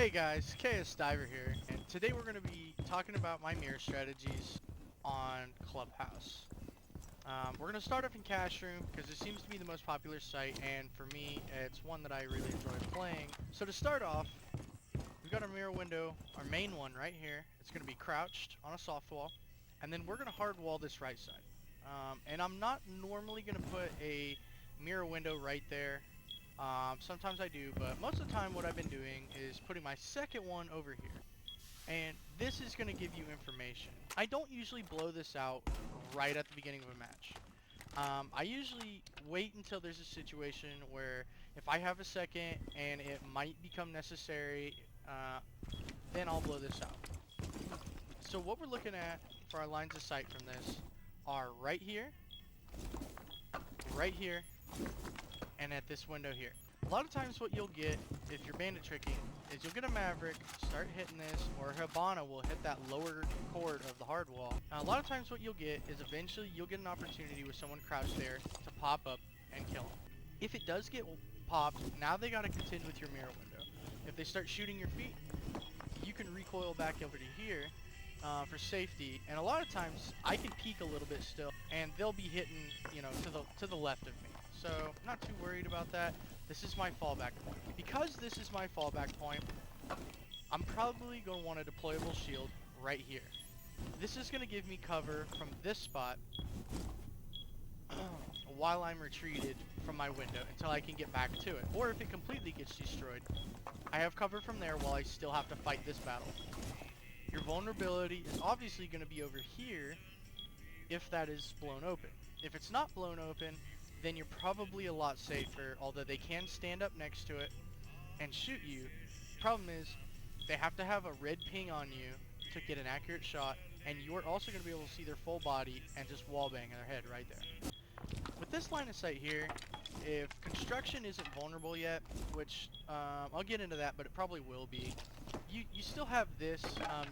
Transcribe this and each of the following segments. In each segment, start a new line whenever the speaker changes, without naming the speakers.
Hey guys, KS Diver here, and today we're going to be talking about my mirror strategies on Clubhouse. We're going to start off in Cash Room because it seems to be the most popular site, and for me, it's one that I really enjoy playing. So to start off, we've got our mirror window, our main one right here. It's going to be crouched on a soft wall, and then we're going to hard wall this right side. And I'm not normally going to put a mirror window right there. Sometimes I do, but most of the time what I've been doing is putting my second one over here. And this is going to give you information. I don't usually blow this out right at the beginning of a match. I usually wait until there's a situation where if I have a second and it might become necessary, then I'll blow this out. So what we're looking at for our lines of sight from this are right here, and at this window here. A lot of times what you'll get if you're bandit tricking is you'll get a Maverick, start hitting this, or Hibana will hit that lower chord of the hard wall. Now, a lot of times what you'll get is eventually you'll get an opportunity with someone crouched there to pop up and kill them. If it does get popped, now they gotta contend with your mirror window. If they start shooting your feet, you can recoil back over to here for safety, and a lot of times I can peek a little bit still, and they'll be hitting, you know, to the left of me. So I'm not too worried about that. This is my fallback point. Because this is my fallback point, I'm probably going to want a deployable shield right here. This is going to give me cover from this spot while I'm retreated from my window until I can get back to it. Or if it completely gets destroyed, I have cover from there while I still have to fight this battle. Your vulnerability is obviously going to be over here if that is blown open. If it's not blown open, then you're probably a lot safer, although they can stand up next to it and shoot you. Problem is, they have to have a red ping on you to get an accurate shot, and you're also going to be able to see their full body and just wallbang their head right there. With this line of sight here, if construction isn't vulnerable yet, which I'll get into that, but it probably will be, you still have this.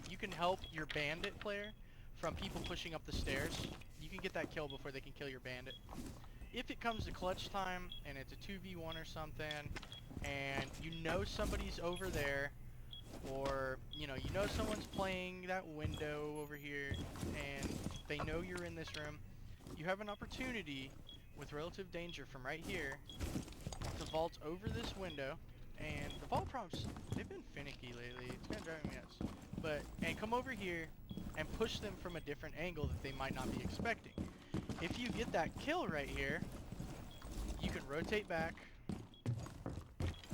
You can help your bandit player from people pushing up the stairs. You can get that kill before they can kill your bandit. If it comes to clutch time and it's a 2v1 or something, and you know somebody's over there, or you know someone's playing that window over here, and they know you're in this room, you have an opportunity with relative danger from right here to vault over this window. And the vault prompts, they've been finicky lately. It's kind of driving me nuts. And come over here and push them from a different angle that they might not be expecting. If you get that kill right here, you can rotate back,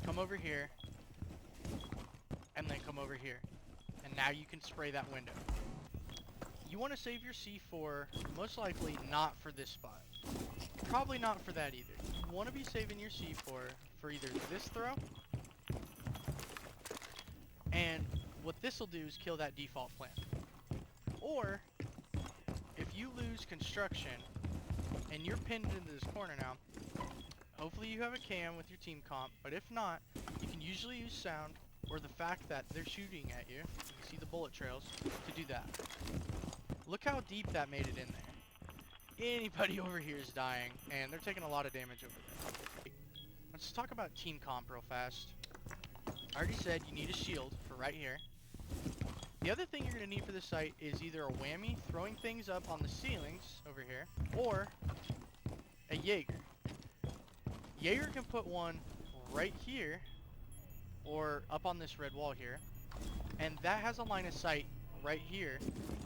come over here, and then come over here. And now you can spray that window. You want to save your C4, most likely not for this spot. Probably not for that either. You want to be saving your C4 for either this throw, and what this will do is kill that default plant. Or, if you lose construction, and you're pinned into this corner now, hopefully you have a cam with your team comp, but if not, you can usually use sound or the fact that they're shooting at you. You can see the bullet trails to do that. Look how deep that made it in there. Anybody over here is dying, and they're taking a lot of damage over there. Let's talk about team comp real fast. I already said you need a shield for right here. The other thing you're going to need for this site is either a whammy, throwing things up on the ceilings over here, or a Jaeger. Jaeger can put one right here, or up on this red wall here, and that has a line of sight right here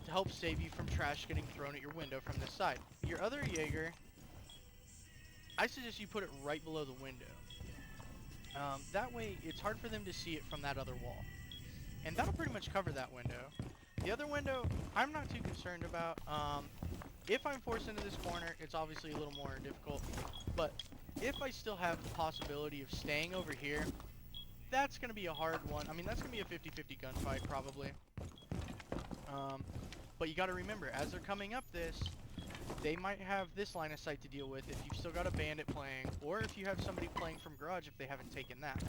to help save you from trash getting thrown at your window from this side. Your other Jaeger, I suggest you put it right below the window. That way, it's hard for them to see it from that other wall. And that'll pretty much cover that window. The other window, I'm not too concerned about. If I'm forced into this corner, it's obviously a little more difficult. But if I still have the possibility of staying over here, that's going to be a hard one. I mean, that's going to be a 50-50 gunfight, probably. But you got to remember, as they're coming up this, they might have this line of sight to deal with if you've still got a bandit playing, or if you have somebody playing from garage if they haven't taken that.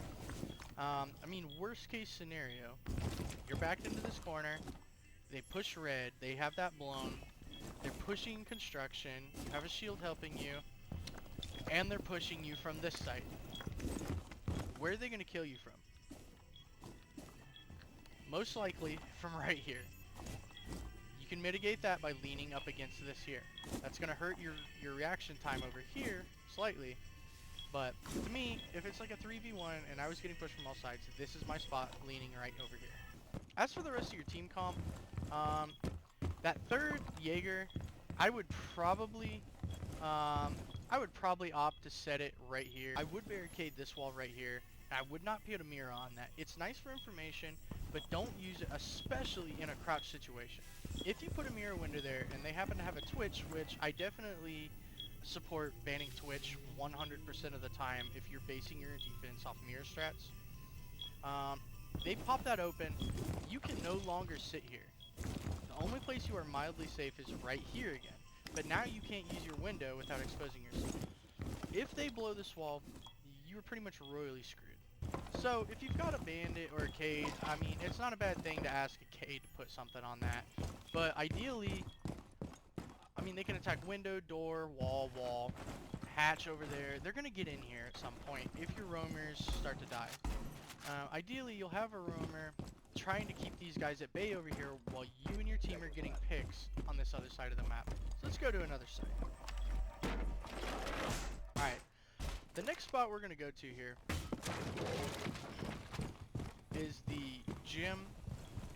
I mean, worst case scenario, you're backed into this corner, they push red, they have that blown, they're pushing construction, you have a shield helping you, and they're pushing you from this site. Where are they going to kill you from? most likely from right here. You can mitigate that by leaning up against this here. That's going to hurt your reaction time over here slightly. But to me, if it's like a 3v1 and I was getting pushed from all sides, this is my spot leaning right over here. As for the rest of your team comp, that third Jaeger, I would probably opt to set it right here. I would barricade this wall right here. I would not put a mirror on that. It's nice for information, but don't use it, especially in a crouch situation. If you put a mirror window there and they happen to have a twitch, which I definitely support banning twitch 100% of the time if you're basing your defense off mirror strats. They pop that open, you can no longer sit here. The only place you are mildly safe is right here again. But now you can't use your window without exposing yourself. If they blow this wall, you're pretty much royally screwed. So if you've got a bandit or a cage, I mean, it's not a bad thing to ask a cage to put something on that. But ideally, I mean, they can attack window, door, wall, hatch over there. They're going to get in here at some point if your roamers start to die. Ideally, you'll have a roamer trying to keep these guys at bay over here while you and your team are getting picks on this other side of the map. So let's go to another site. Alright, the next spot we're going to go to here is the gym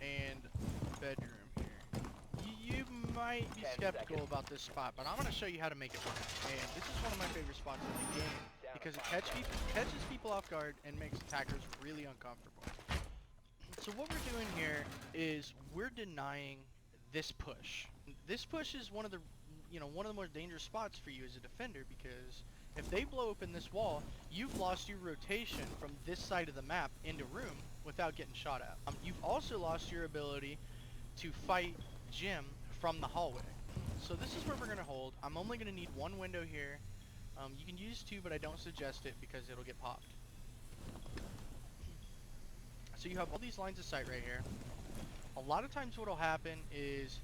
and bedroom here. You might be skeptical about this spot, but I'm going to show you how to make it work. And this is one of my favorite spots in the game because it catches people off guard and makes attackers really uncomfortable. So what we're doing here is we're denying this push. This push is one of the more dangerous spots for you as a defender, because if they blow open this wall, you've lost your rotation from this side of the map into room without getting shot at. You've also lost your ability to fight Jim from the hallway. So this is where we're going to hold. I'm only going to need one window here. You can use two, but I don't suggest it because it'll get popped. So you have all these lines of sight right here. A lot of times what'll happen is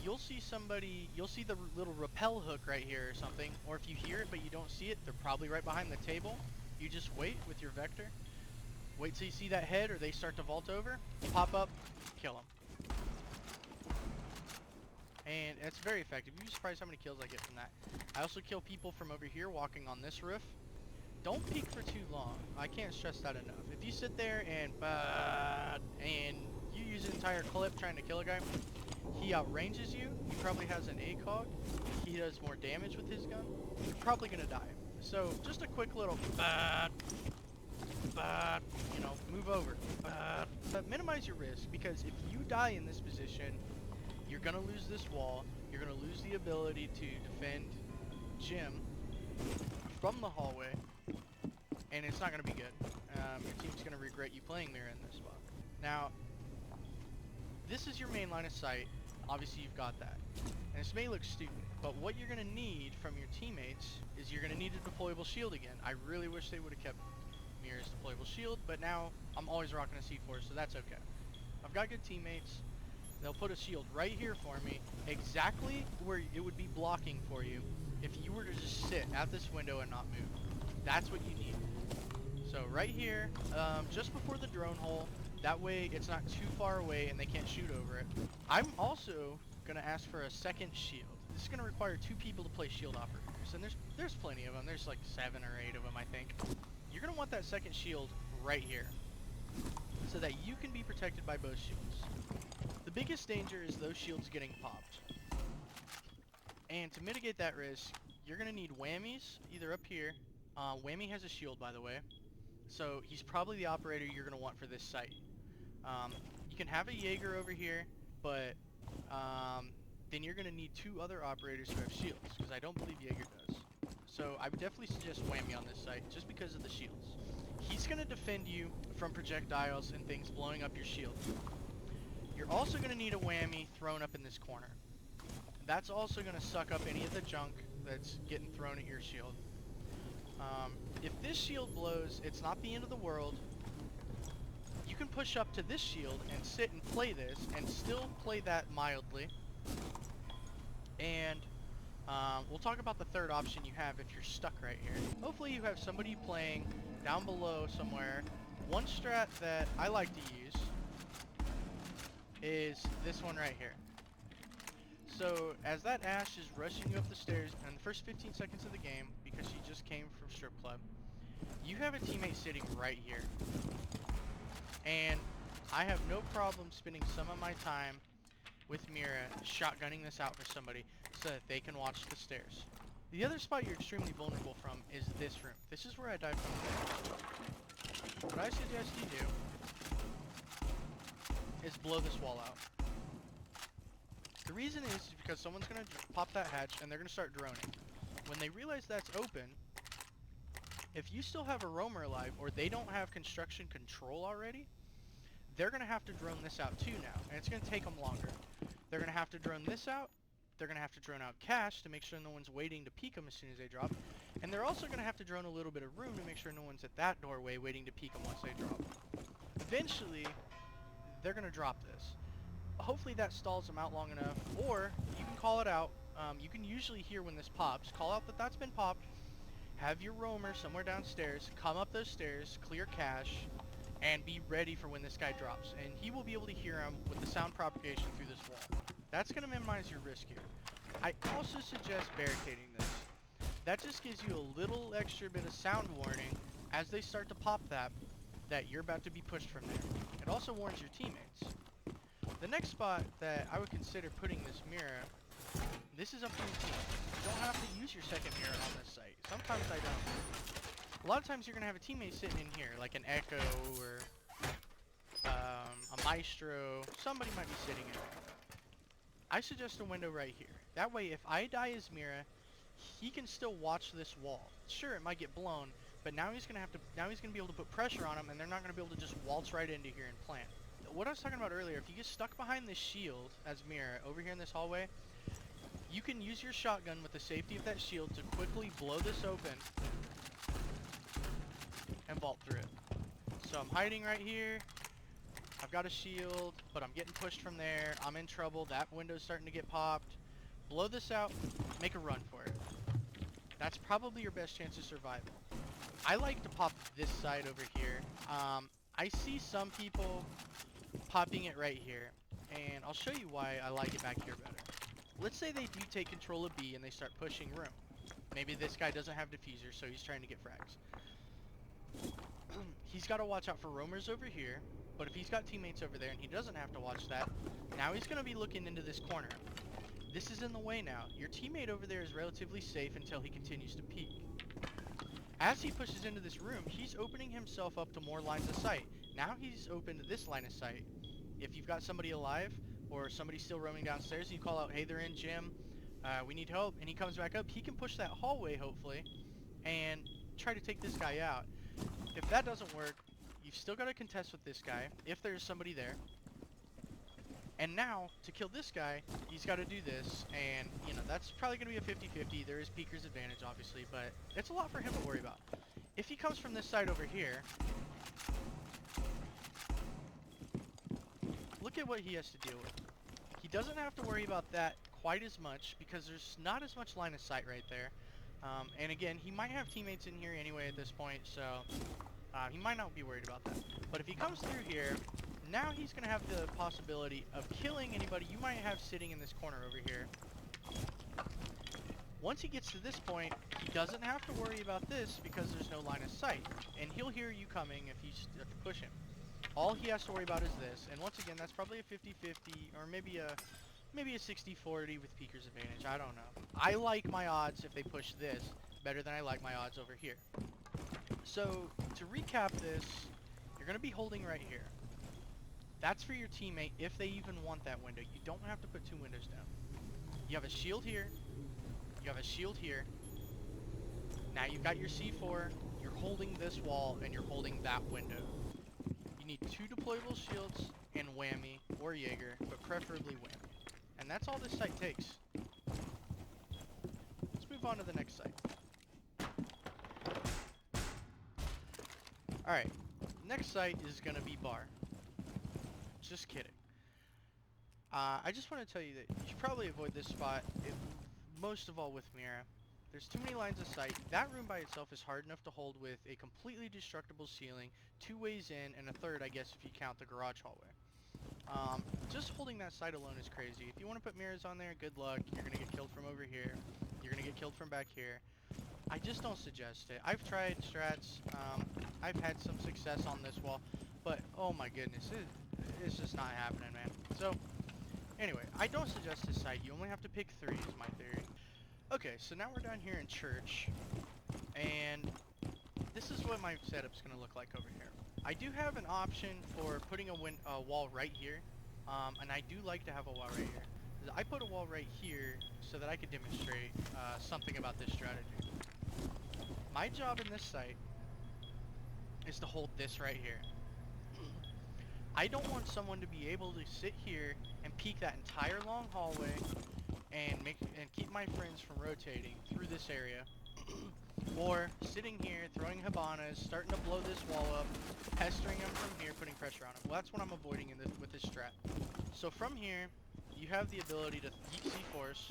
you'll see the little rappel hook right here or something, or if you hear it but you don't see it, they're probably right behind the table. You just wait with your vector. Wait till you see that head or they start to vault over, pop up, kill them. And it's very effective. You'd be surprised how many kills I get from that. I also kill people from over here walking on this roof. Don't peek for too long. I can't stress that enough. If you sit there and you use an entire clip trying to kill a guy, he outranges you. He probably has an ACOG. He does more damage with his gun. You're probably gonna die. So just a quick little move over. But minimize your risk, because if you die in this position, you're gonna lose this wall. You're gonna lose the ability to defend Jim from the hallway, and it's not gonna be good. Your team's gonna regret you playing there in this spot. Now, this is your main line of sight. Obviously, you've got that. And this may look stupid, but what you're gonna need from your teammates is you're gonna need a deployable shield again. I really wish they would have kept Mirror's deployable shield, but now I'm always rocking a C4, so that's okay. I've got good teammates. They'll put a shield right here for me, exactly where it would be blocking for you if you were to just sit at this window and not move. That's what you need. So right here, just before the drone hole, that way it's not too far away and they can't shoot over it. I'm also gonna ask for a second shield. This is gonna require 2 people to play shield operators, and there's plenty of them. There's like 7 or 8 of them, I think. You're gonna want that second shield right here, so that you can be protected by both shields. The biggest danger is those shields getting popped. And to mitigate that risk, you're gonna need whammies, either up here. Whammy has a shield, by the way, so he's probably the operator you're gonna want for this site. You can have a Jaeger over here, but then you're gonna need 2 other operators who have shields, because I don't believe Jaeger does. So I would definitely suggest Whammy on this site, just because of the shields. He's gonna defend you from projectiles and things blowing up your shield. You're also gonna need a Whammy thrown up in this corner. That's also gonna suck up any of the junk that's getting thrown at your shield. If this shield blows, it's not the end of the world. You can push up to this shield and sit and play this, and still play that mildly. And we'll talk about the third option you have if you're stuck right here. Hopefully you have somebody playing down below somewhere. One strat that I like to use is this one right here. So as that Ash is rushing you up the stairs in the first 15 seconds of the game, because she just came from strip club, you have a teammate sitting right here. And I have no problem spending some of my time with Mira shotgunning this out for somebody so that they can watch the stairs. The other spot you're extremely vulnerable from is this room. This is where I died from. What I suggest you do is blow this wall out. The reason is because someone's going to pop that hatch and they're going to start droning. When they realize that's open, if you still have a roamer alive or they don't have construction control already, they're going to have to drone this out too now, and it's going to take them longer. They're going to have to drone this out, they're going to have to drone out cash to make sure no one's waiting to peek them as soon as they drop, and they're also going to have to drone a little bit of room to make sure no one's at that doorway waiting to peek them once they drop. Eventually, they're going to drop this. Hopefully that stalls them out long enough, or you can call it out. You can usually hear when this pops. Call out that that's been popped. Have your roamer somewhere downstairs, come up those stairs, clear cache, and be ready for when this guy drops. And he will be able to hear him with the sound propagation through this wall. That's going to minimize your risk here. I also suggest barricading this. That just gives you a little extra bit of sound warning as they start to pop that you're about to be pushed from there. It also warns your teammates. The next spot that I would consider putting this mirror, this is up to your team. You don't have to use your second mirror on this site. Sometimes I don't. A lot of times you're going to have a teammate sitting in here, like an Echo or a Maestro. Somebody might be sitting in there. I suggest a window right here. That way, if I die as Mira, he can still watch this wall. Sure, it might get blown, but now he's going to be able to put pressure on him, and they're not going to be able to just waltz right into here and plant. What I was talking about earlier, if you get stuck behind this shield as Mira over here in this hallway, you can use your shotgun with the safety of that shield to quickly blow this open and vault through it. So I'm hiding right here. I've got a shield, but I'm getting pushed from there. I'm in trouble. That window's starting to get popped. Blow this out, make a run for it. That's probably your best chance of survival. I like to pop this side over here. I see some people popping it right here, and I'll show you why I like it back here better. Let's say they do take control of B and they start pushing room. Maybe this guy doesn't have diffuser, so he's trying to get frags. He's got to watch out for roamers over here, but if he's got teammates over there and he doesn't have to watch that, now he's going to be looking into this corner. This is in the way now. Your teammate over there is relatively safe until he continues to peek. As he pushes into this room, he's opening himself up to more lines of sight. Now he's open to this line of sight. If you've got somebody alive, or somebody still roaming downstairs, you call out, hey, they're in gym, we need help, and he comes back up, he can push that hallway, hopefully, and try to take this guy out. If that doesn't work, you've still got to contest with this guy, if there's somebody there. And now, to kill this guy, he's got to do this, and, you know, that's probably going to be a 50-50. There is Peeker's advantage, obviously, but it's a lot for him to worry about. If he comes from this side over here, look at what he has to deal with. He doesn't have to worry about that quite as much, because there's not as much line of sight right there. And again, he might have teammates in here anyway at this point, so he might not be worried about that. But if he comes through here, now he's going to have the possibility of killing anybody you might have sitting in this corner over here. Once he gets to this point, he doesn't have to worry about this because there's no line of sight. And he'll hear you coming if you have to push him. All he has to worry about is this. And once again, that's probably a 50-50 or maybe a 60-40 with Peeker's advantage. I don't know. I like my odds if they push this better than I like my odds over here. So to recap this, you're going to be holding right here. That's for your teammate if they even want that window. You don't have to put two windows down. You have a shield here. You have a shield here. Now you've got your C4. You're holding this wall and you're holding that window. You need two deployable shields and whammy or Jaeger, but preferably whammy. And that's all this site takes. Let's move on to the next site. Alright, next site is going to be bar. Just kidding. I just want to tell you that you should probably avoid this spot, most of all with Mira. There's too many lines of sight. That room by itself is hard enough to hold with a completely destructible ceiling, 2 ways in, and a third, I guess, if you count the garage hallway. Just holding that side alone is crazy. If you want to put mirrors on there, good luck. You're going to get killed from over here. You're going to get killed from back here. I just don't suggest it. I've tried strats. I've had some success on this wall. But, oh my goodness, it's just not happening, man. So, anyway, I don't suggest this site. You only have to pick 3 is my theory. Okay, so now we're down here in church. And this is what my setup's going to look like over here. I do have an option for putting a wall right here. And I do like to have a wall right here. I put a wall right here so that I could demonstrate something about this strategy. My job in this site is to hold this right here. I don't want someone to be able to sit here and peek that entire long hallway and keep my friends from rotating through this area. Or sitting here, throwing Habanas, starting to blow this wall up, pestering them from here, putting pressure on them. Well, that's what I'm avoiding with this strat. So from here, you have the ability to yeet C4s.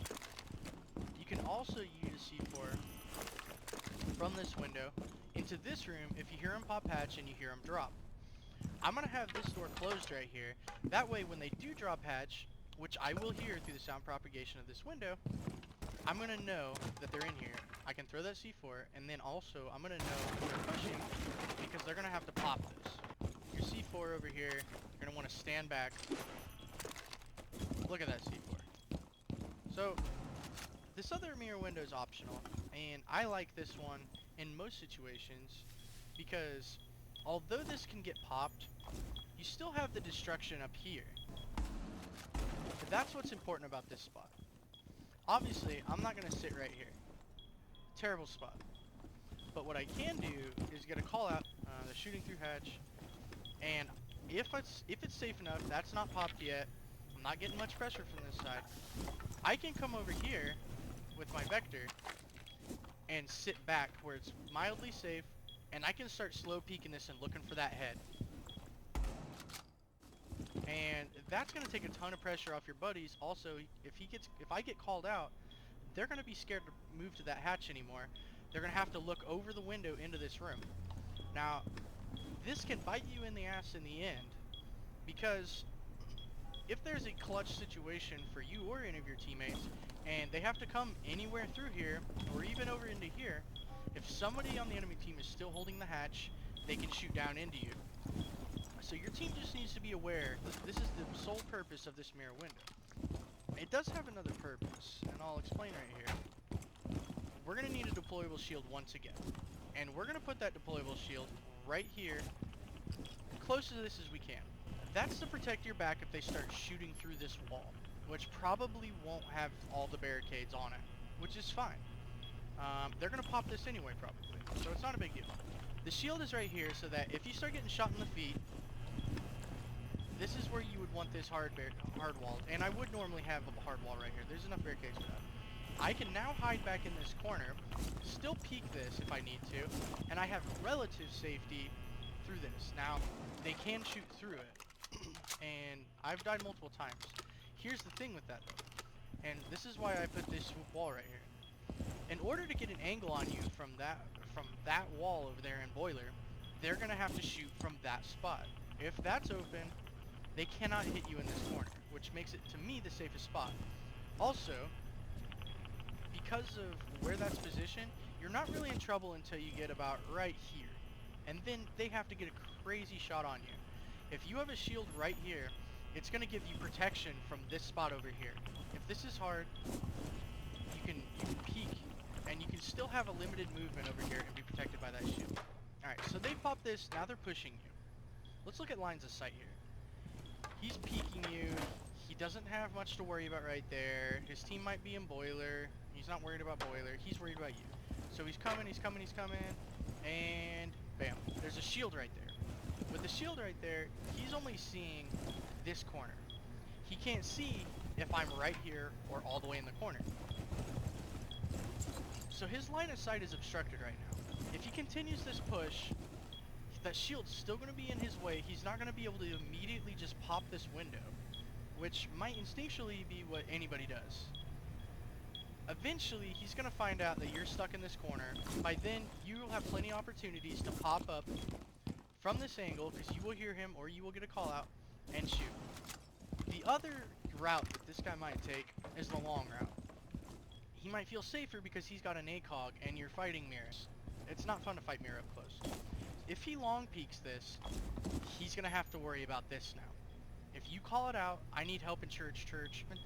You can also use C4 from this window into this room if you hear them pop hatch and you hear them drop. I'm going to have this door closed right here. That way when they do drop hatch, which I will hear through the sound propagation of this window, I'm going to know that they're in here. I can throw that C4, and then also I'm going to know they're pushing because they're going to have to pop this. Your C4 over here, you're going to want to stand back. Look at that C4. So, this other mirror window is optional, and I like this one in most situations because although this can get popped, you still have the destruction up here. That's what's important about this spot. Obviously, I'm not going to sit right here. Terrible spot. But what I can do is get a call out, the shooting through hatch, and if it's safe enough, that's not popped yet, I'm not getting much pressure from this side, I can come over here with my vector and sit back where it's mildly safe, and I can start slow peeking this and looking for that head. And that's going to take a ton of pressure off your buddies. Also, if I get called out, they're going to be scared to move to that hatch anymore. They're going to have to look over the window into this room. Now, this can bite you in the ass in the end, because if there's a clutch situation for you or any of your teammates, and they have to come anywhere through here, or even over into here, if somebody on the enemy team is still holding the hatch, they can shoot down into you. So your team just needs to be aware that this is the sole purpose of this mirror window. It does have another purpose, and I'll explain right here. We're going to need a deployable shield once again. And we're going to put that deployable shield right here, close to this as we can. That's to protect your back if they start shooting through this wall, which probably won't have all the barricades on it, which is fine. They're going to pop this anyway, probably, so it's not a big deal. The shield is right here so that if you start getting shot in the feet, this is where you would want this hard wall. And I would normally have a hard wall right here. There's enough barricades for that. I can now hide back in this corner, still peek this if I need to, and I have relative safety through this. Now, they can shoot through it, and I've died multiple times. Here's the thing with that though, and this is why I put this wall right here. In order to get an angle on you from that wall over there in Boiler, they're gonna have to shoot from that spot. If that's open, they cannot hit you in this corner, which makes it, to me, the safest spot. Also, because of where that's positioned, you're not really in trouble until you get about right here. And then they have to get a crazy shot on you. If you have a shield right here, it's going to give you protection from this spot over here. If this is hard, you can peek, and you can still have a limited movement over here and be protected by that shield. Alright, so they pop this, now they're pushing you. Let's look at lines of sight here. He's peeking you. He doesn't have much to worry about right there. His team might be in Boiler. He's not worried about Boiler. He's worried about you. So he's coming, and bam. There's a shield right there. With the shield right there, he's only seeing this corner. He can't see if I'm right here or all the way in the corner. So his line of sight is obstructed right now. If he continues this push, that shield's still going to be in his way. He's not going to be able to immediately just pop this window, which might instinctually be what anybody does. Eventually, he's going to find out that you're stuck in this corner. By then, you will have plenty of opportunities to pop up from this angle, because you will hear him or you will get a call out and shoot. other route that this guy might take is the long route. He might feel safer because he's got an ACOG and you're fighting mirrors. It's not fun to fight mirror up close. If he long peeks this, he's gonna have to worry about this now. If you call it out, I need help in church.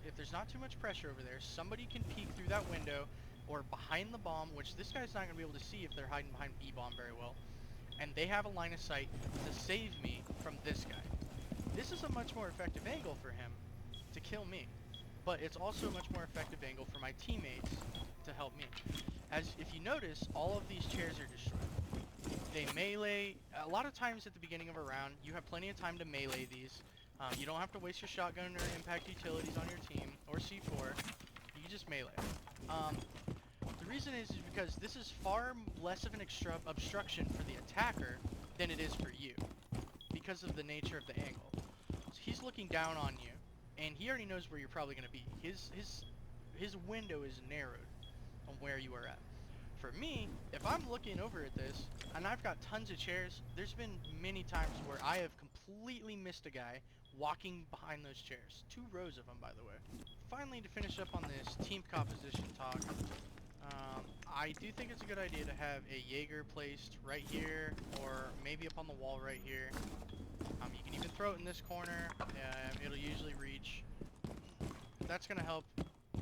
If there's not too much pressure over there, somebody can peek through that window or behind the bomb, which this guy's not gonna be able to see if they're hiding behind B-bomb very well. And they have a line of sight to save me from this guy. This is a much more effective angle for him to kill me, but it's also a much more effective angle for my teammates to help me. As if you notice, all of these chairs are destroyed. They melee. A lot of times at the beginning of a round, you have plenty of time to melee these. You don't have to waste your shotgun or impact utilities on your team or C4. You can just melee. The reason is because this is far less of an obstruction for the attacker than it is for you, because of the nature of the angle. So he's looking down on you, and he already knows where you're probably going to be. His window is narrowed on where you are at. For me, if I'm looking over at this, and I've got tons of chairs, there's been many times where I have completely missed a guy walking behind those chairs. 2 rows of them, by the way. Finally, to finish up on this team composition talk, I do think it's a good idea to have a Jaeger placed right here, or maybe up on the wall right here. You can even throw it in this corner. It'll usually reach. That's going to help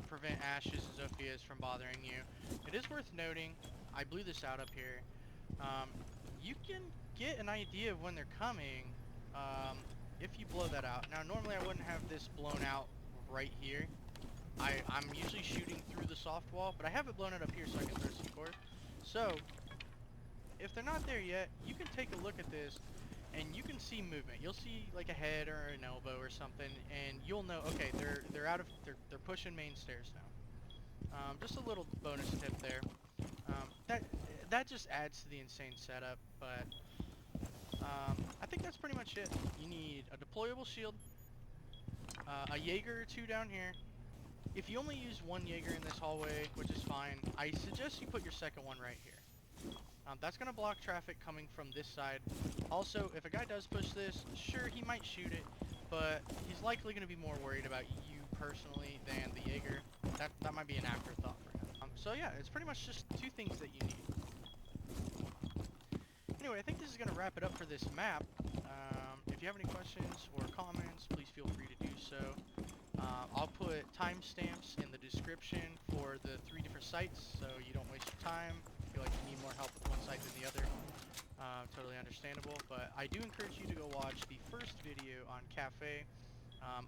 prevent Ashes and Zophias from bothering you. It is worth noting, I blew this out up here. You can get an idea of when they're coming if you blow that out. Now, normally I wouldn't have this blown out right here. I'm usually shooting through the soft wall, but I have it blown out up here so I can throw C4. So, if they're not there yet, you can take a look at this, and you can see movement. You'll see like a head or an elbow or something, and you'll know, okay, they're pushing main stairs now. Just a little bonus tip there. That just adds to the insane setup, but I think that's pretty much it. You need a deployable shield, a Jaeger or 2 down here. If you only use 1 Jaeger in this hallway, which is fine, I suggest you put your second one right here. That's going to block traffic coming from this side. Also, if a guy does push this, sure, he might shoot it, but he's likely going to be more worried about you personally than the Jaeger. That might be an afterthought for him. So yeah, it's pretty much just 2 things that you need. Anyway, I think this is going to wrap it up for this map. If you have any questions or comments, please feel free to do so. I'll put timestamps in the description for the 3 different sites, so you don't waste your time. Feel like you need more help with one site than the other. Totally understandable, but I do encourage you to go watch the first video on Cafe.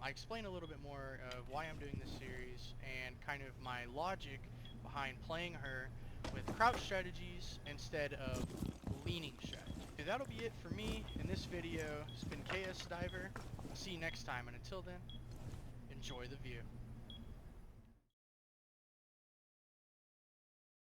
I explain a little bit more of why I'm doing this series and kind of my logic behind playing her with crouch strategies instead of leaning strategies. That'll be it for me in this video. It's been KS Diver. I'll see you next time, and until then, enjoy the view.